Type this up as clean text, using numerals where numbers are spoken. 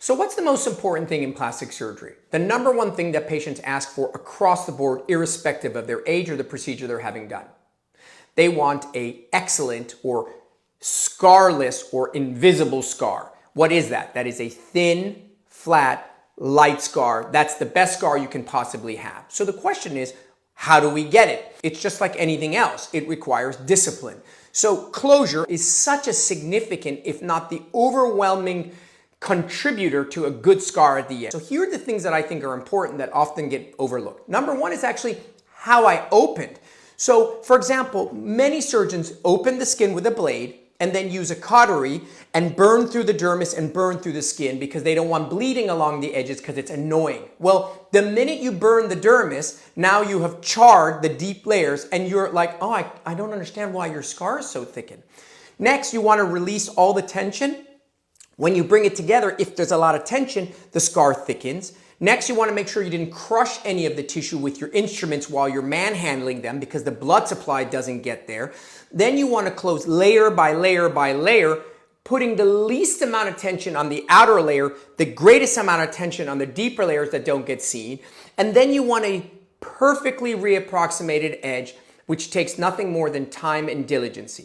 So what's the most important thing in plastic surgery? The number one thing that patients ask for across the board, irrespective of their age or the procedure they're having done. They want an excellent or scarless or invisible scar. What is that? That is a thin, flat, light scar. That's the best scar you can possibly have. So the question is, how do we get it? It's just like anything else. It requires discipline. So closure is such a significant, if not the overwhelming contributor to a good scar at the end. So here are the things that I think are important that often get overlooked. Number one is actually how I opened. So for example, many surgeons open the skin with a blade and then use a cautery and burn through the dermis and burn through the skin because they don't want bleeding along the edges because it's annoying. Well, the minute you burn the dermis, now you have charred the deep layers and you're like, oh, I don't understand why your scar is so thickened. Next, you want to release all the tension. When you bring it together, if there's a lot of tension, the scar thickens. Next, you want to make sure you didn't crush any of the tissue with your instruments while you're manhandling them because the blood supply doesn't get there. Then you want to close layer by layer by layer, putting the least amount of tension on the outer layer, the greatest amount of tension on the deeper layers that don't get seen. And then you want a perfectly reapproximated edge, which takes nothing more than time and diligence.